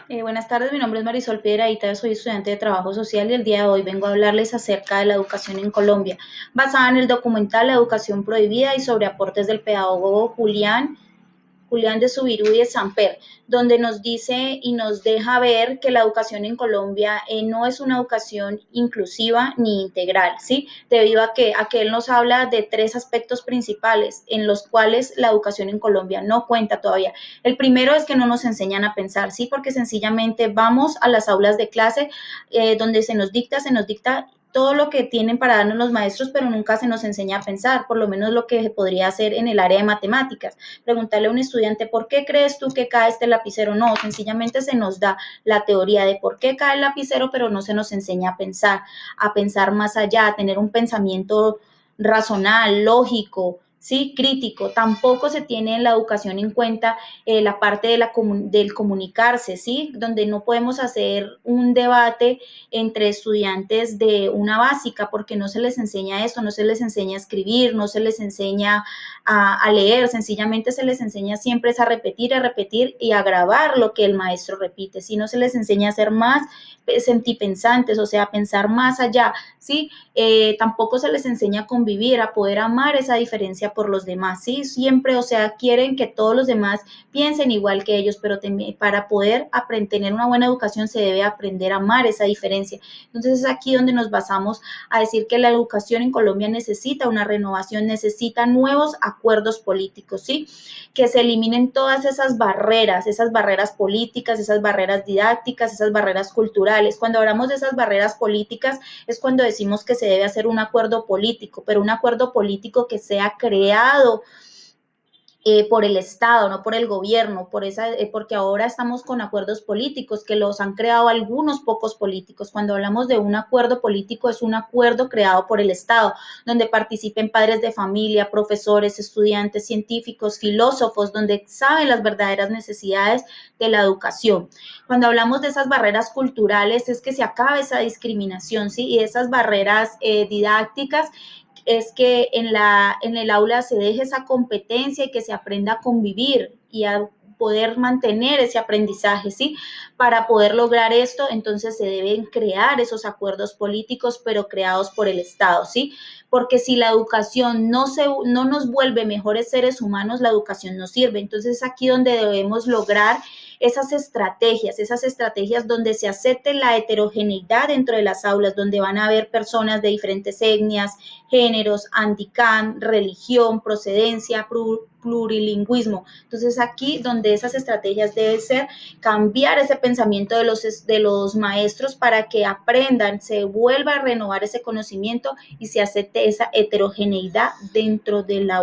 Buenas tardes, mi nombre es Marisol Piedrahíta, soy estudiante de Trabajo Social y el día de hoy vengo a hablarles acerca de la educación en Colombia, basada en el documental La Educación Prohibida y sobre aportes del pedagogo Julián de Subirú y de Samper, donde nos dice y nos deja ver que la educación en Colombia no es una educación inclusiva ni integral, ¿sí? Debido a que él nos habla de tres aspectos principales en los cuales la educación en Colombia no cuenta todavía. El primero es que no nos enseñan a pensar, ¿sí? Porque sencillamente vamos a las aulas de clase donde se nos dicta todo lo que tienen para darnos los maestros, pero nunca se nos enseña a pensar, por lo menos lo que se podría hacer en el área de matemáticas. Preguntarle a un estudiante, ¿por qué crees tú que cae este lapicero? No, sencillamente se nos da la teoría de por qué cae el lapicero, pero no se nos enseña a pensar más allá, a tener un pensamiento razonal, lógico, sí, crítico. Tampoco se tiene en la educación en cuenta la parte del comunicarse, sí, donde no podemos hacer un debate entre estudiantes de una básica porque no se les enseña eso, no se les enseña a escribir, no se les enseña a leer, sencillamente se les enseña siempre es a repetir y a grabar lo que el maestro repite, si no se les enseña a ser más sentipensantes, o sea, a pensar más allá, ¿sí? Tampoco se les enseña a convivir, a poder amar esa diferencia por los demás, ¿sí? Siempre, o sea, quieren que todos los demás piensen igual que ellos, pero para poder tener una buena educación se debe aprender a amar esa diferencia. Entonces es aquí donde nos basamos a decir que la educación en Colombia necesita una renovación, necesita nuevos acuerdos políticos, ¿sí? Que se eliminen todas esas barreras políticas, esas barreras didácticas, esas barreras culturales. Cuando hablamos de esas barreras políticas es cuando decimos que se debe hacer un acuerdo político, pero un acuerdo político que sea creado por el Estado, no por el gobierno, porque ahora estamos con acuerdos políticos que los han creado algunos pocos políticos. Cuando hablamos de un acuerdo político es un acuerdo creado por el Estado, donde participen padres de familia, profesores, estudiantes, científicos, filósofos, donde saben las verdaderas necesidades de la educación. Cuando hablamos de esas barreras culturales es que se acabe esa discriminación, ¿sí? Y esas barreras didácticas es que en el aula se deje esa competencia y que se aprenda a convivir y a poder mantener ese aprendizaje, ¿sí? Para poder lograr esto, entonces se deben crear esos acuerdos políticos, pero creados por el Estado, ¿sí? Porque si la educación no nos vuelve mejores seres humanos, la educación no sirve. Entonces es aquí donde debemos lograr esas estrategias donde se acepte la heterogeneidad dentro de las aulas, donde van a haber personas de diferentes etnias, géneros, handicap, religión, procedencia, plurilingüismo. Entonces aquí donde esas estrategias deben ser cambiar ese pensamiento de los maestros para que aprendan, se vuelva a renovar ese conocimiento y se acepte esa heterogeneidad dentro de la